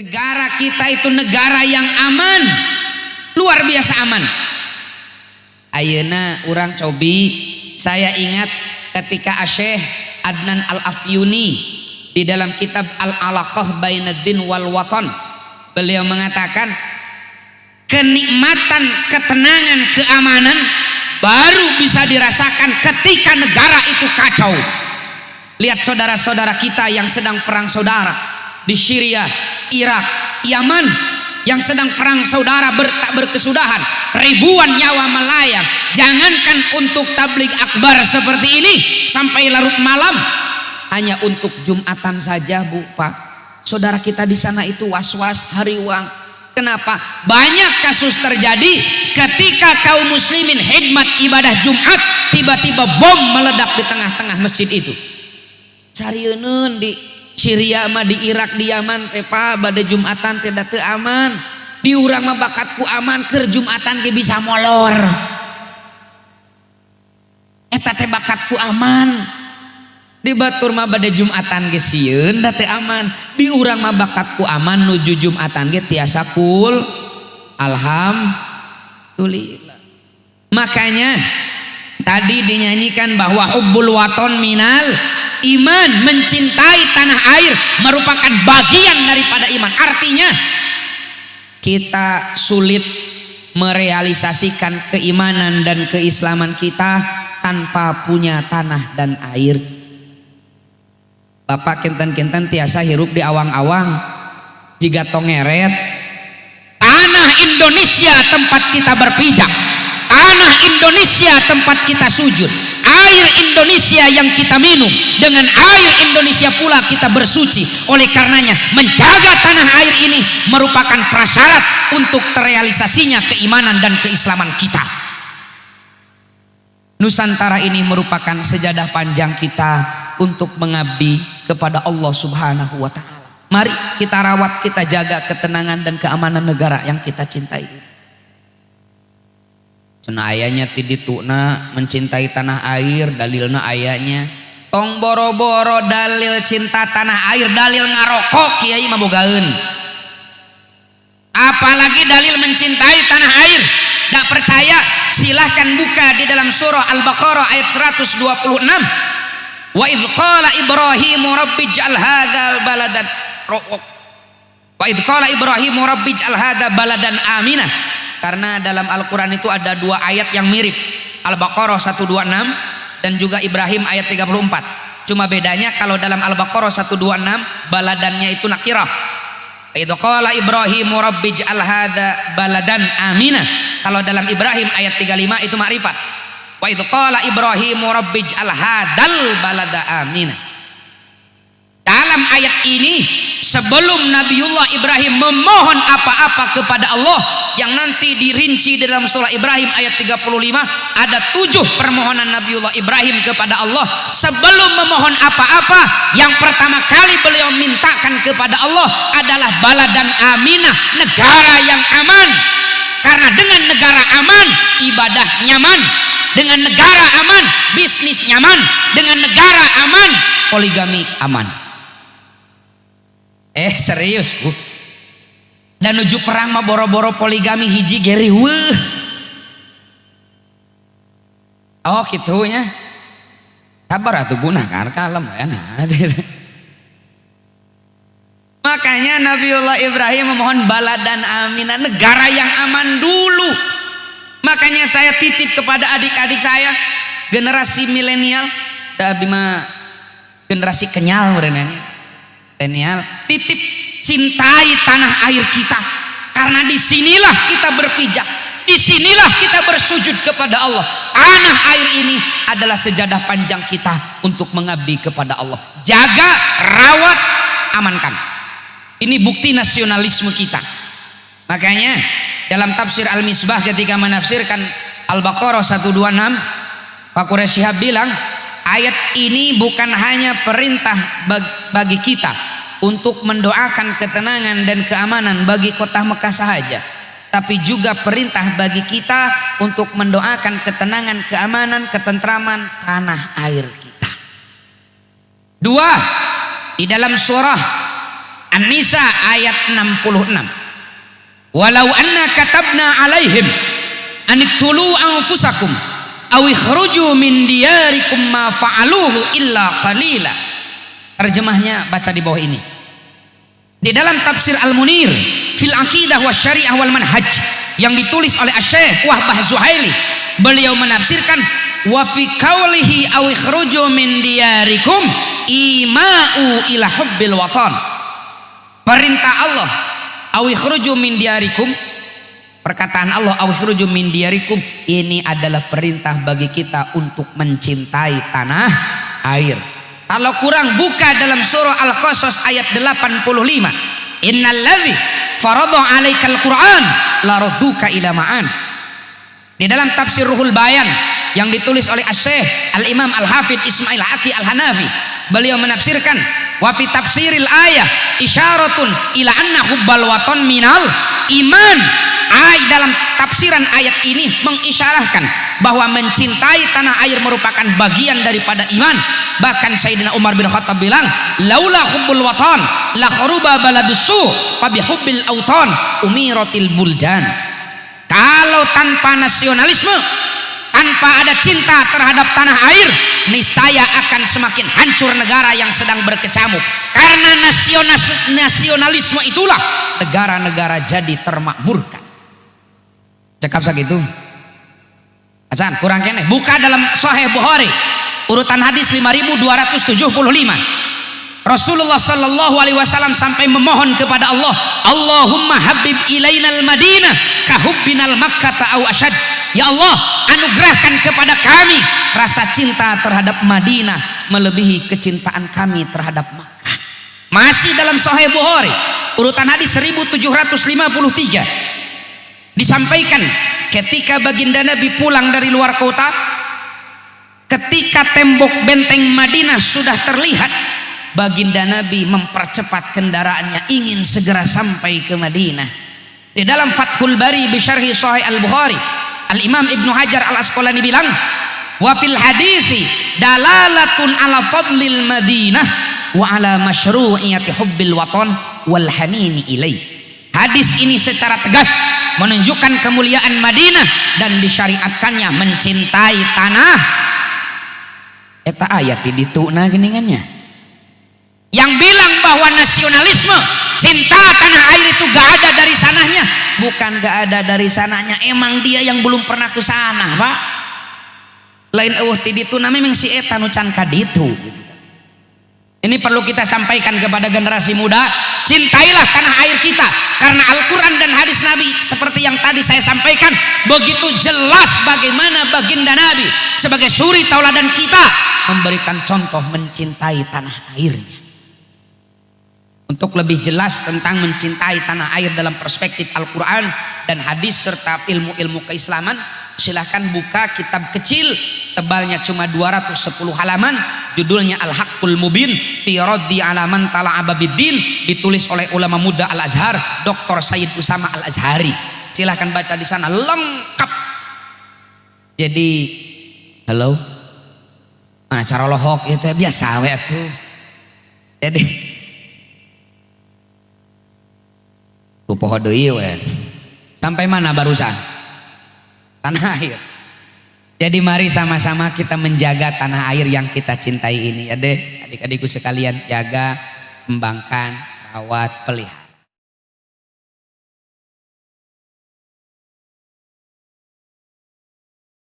Negara kita itu negara yang aman, luar biasa aman. Ayeuna urang cobi, saya ingat ketika Syekh Adnan Al-Afyuni di dalam kitab Al-Alaqah Bainaddin wal Watan, beliau mengatakan kenikmatan, ketenangan, keamanan baru bisa dirasakan ketika negara itu kacau. Lihat saudara-saudara kita yang sedang perang saudara di Syria, Irak, Yaman, yang sedang perang saudara tak berkesudahan, ribuan nyawa melayang. Jangankan untuk tabligh akbar seperti ini sampai larut malam, hanya untuk Jumatan saja, Bu, Pak. Saudara kita di sana itu was-was hariwang. Kenapa? Banyak kasus terjadi ketika kaum muslimin khidmat ibadah Jumat, tiba-tiba bom meledak di tengah-tengah masjid itu. Carieun di Syria mah, di Irak, di Yaman teh Pak, bade Jumatan tidak teu aman. Di urang mah bakatku aman, keur Jumatan ge bisa molor. Eta teh bakatku aman. Di batur mah bade Jumatan ge sieun da teu aman. Di urang mah bakatku aman, nuju Jumatan ge tiasa kul. Alhamdulillah. Makanya tadi dinyanyikan bahwa hubbul waton minal iman, mencintai tanah air merupakan bagian daripada iman. Artinya kita sulit merealisasikan keimanan dan keislaman kita tanpa punya tanah dan air. Bapak kinten-kinten tiasa hirup di awang-awang jiga tongeret. Tanah Indonesia tempat kita berpijak, tanah Indonesia tempat kita sujud, air Indonesia yang kita minum, dengan air Indonesia pula kita bersuci. Oleh karenanya menjaga tanah air ini merupakan prasyarat untuk terrealisasinya keimanan dan keislaman kita. Nusantara ini merupakan sejadah panjang kita untuk mengabdi kepada Allah Subhanahu wa Ta'ala. Mari kita rawat, kita jaga ketenangan dan keamanan negara yang kita cintai. Cenah ayanya tidituna mencintai tanah air, dalilna ayanya tong boro-boro dalil cinta tanah air, dalil ngarokok kiai mah bogaeun. Apalagi dalil mencintai tanah air. Tak percaya silahkan buka di dalam surah Al-Baqarah ayat 126. Wa idz qala Ibrahimu rabbij'al hadzal baladan wa idz qala Ibrahimu rabbij'al hadzal baladan aminah. Karena dalam Al-Quran itu ada dua ayat yang mirip, Al-Baqarah 126 dan juga Ibrahim ayat 34. Cuma bedanya kalau dalam Al-Baqarah 126 baladannya itu nakirah. Idz qala Ibrahimu rabbij'al hadza baladan aminah. Kalau dalam Ibrahim ayat 35 itu ma'rifat. Wa idz qala Ibrahimu rabbij'al hadzal balada aminah. Dalam ayat ini sebelum Nabiullah Ibrahim memohon apa-apa kepada Allah yang nanti dirinci di dalam surah Ibrahim ayat 35, ada 7 permohonan Nabiullah Ibrahim kepada Allah. Sebelum memohon apa-apa, yang pertama kali beliau mintakan kepada Allah adalah baladan aminah, negara yang aman. Karena dengan negara aman, ibadah nyaman. Dengan negara aman, bisnis nyaman. Dengan negara aman, poligami aman. Serius, Bu. Dan nuju perang mah boro-boro poligami hiji geri weuh. Oh kitunya. Sabar atuh gunakan kalem ya nah. Makanya Nabiullah Ibrahim memohon baladan aminah, negara yang aman dulu. Makanya saya titip kepada adik-adik saya generasi milenial, bima generasi kenyal berenang. Milenial, titip cintai tanah air kita, karena disinilah kita berpijak, disinilah kita bersujud kepada Allah. Tanah air ini adalah sejadah panjang kita untuk mengabdi kepada Allah. Jaga, rawat, amankan. Ini bukti nasionalisme kita. Makanya dalam tafsir Al-Misbah ketika menafsirkan Al-Baqarah 126, Pak Quraish Shihab bilang ayat ini bukan hanya perintah bagi kita untuk mendoakan ketenangan dan keamanan bagi kota Mekah sahaja, tapi juga perintah bagi kita untuk mendoakan ketenangan, keamanan, ketentraman tanah air kita. 2, di dalam surah An-Nisa ayat 66. Walau anna katabna alaihim anittulu anfusakum aw ikhruju min diyarikum ma fa'aluhu illa qalila. Terjemahnya baca di bawah ini. Di dalam tafsir Al-Munir fil Aqidah wa Syariah wal Manhaj yang ditulis oleh Asy-Syaikh Wahbah Zuhaili, beliau menafsirkan wa fi qaulihi aw ikhruju min diyarikum ima'u ila hubbil watan. Perintah Allah aw ikhruju min diyarikum, perkataan Allah aw ikhruju min diyarikum ini adalah perintah bagi kita untuk mencintai tanah air. Kalau kurang buka dalam surah Al-Qasas ayat 85. Innalladzi farada 'alaikal Qur'an laradduka ila ma'an. Di dalam tafsir Ruhul Bayan yang ditulis oleh Asy-Syaikh Al-Imam Al-Hafidz Ismail Haqi Al-Hanafi, beliau menafsirkan wa fi tafsiril ayah isyaratun ila anna hubbal watan minal iman. Dalam tafsiran ayat ini mengisyarahkan bahwa mencintai tanah air merupakan bagian daripada iman. Bahkan Sayyidina Umar bin Khattab bilang, laula hubbul watan la kharuba baladussu fa bihubbil autan umiratil buldan. Kalau tanpa nasionalisme, tanpa ada cinta terhadap tanah air, niscaya akan semakin hancur negara yang sedang berkecamuk. Karena nasionalisme itulah negara-negara jadi termakmurkan. Cekap sakitu. Acan kurang kene. Buka dalam Sahih Bukhari urutan hadis 5275. Rasulullah sallallahu alaihi wasallam sampai memohon kepada Allah, Allahumma habib ilainal Madinah kahubbinal Makkah au asyad. Ya Allah, anugerahkan kepada kami rasa cinta terhadap Madinah melebihi kecintaan kami terhadap Makkah. Masih dalam Sahih Bukhari urutan hadis 1753 disampaikan ketika baginda Nabi pulang dari luar kota, ketika tembok benteng Madinah sudah terlihat, baginda Nabi mempercepat kendaraannya ingin segera sampai ke Madinah. Di dalam Fathul Bari bi Syarhi Sahih Al-Bukhari, Al-Imam Ibnu Hajar Al-Asqalani bilang, wa fil hadithi dalalatun ala fadlil Madinah wa ala masyru'iyati hubbil watan wal hanini ilaih. Hadis ini secara tegas menunjukkan kemuliaan Madinah dan disyariatkannya mencintai tanah. Eta ayat dituna geningannya. Yang bilang bahwa nasionalisme, cinta tanah air itu gak ada dari sananya, bukan gak ada dari sananya, emang dia yang belum pernah ke sana, Pak. Lain ti dituna memang si eta nu can kaditu. Ini perlu kita sampaikan kepada generasi muda, cintailah tanah air kita, karena Al-Quran dan hadis Nabi seperti yang tadi saya sampaikan begitu jelas bagaimana baginda Nabi sebagai suri tauladan kita memberikan contoh mencintai tanah airnya. Untuk lebih jelas tentang mencintai tanah air dalam perspektif Al-Quran dan hadis serta ilmu-ilmu keislaman, silahkan buka kitab kecil tebalnya cuma 210 halaman, judulnya Al-Haqqul Mubin fi raddi ala man tala'a biddin, ditulis oleh ulama muda Al-Azhar Dr. Sayyid Usama Al-Azhari. Silahkan baca di sana lengkap. Jadi halo mana cara lohok itu biasa we atuh. Jadi ku poho deui we. Sampai mana barusan? Tanah air. Jadi mari sama-sama kita menjaga tanah air yang kita cintai ini ya deh, adik-adikku sekalian, jaga, kembangkan, rawat, pelihara.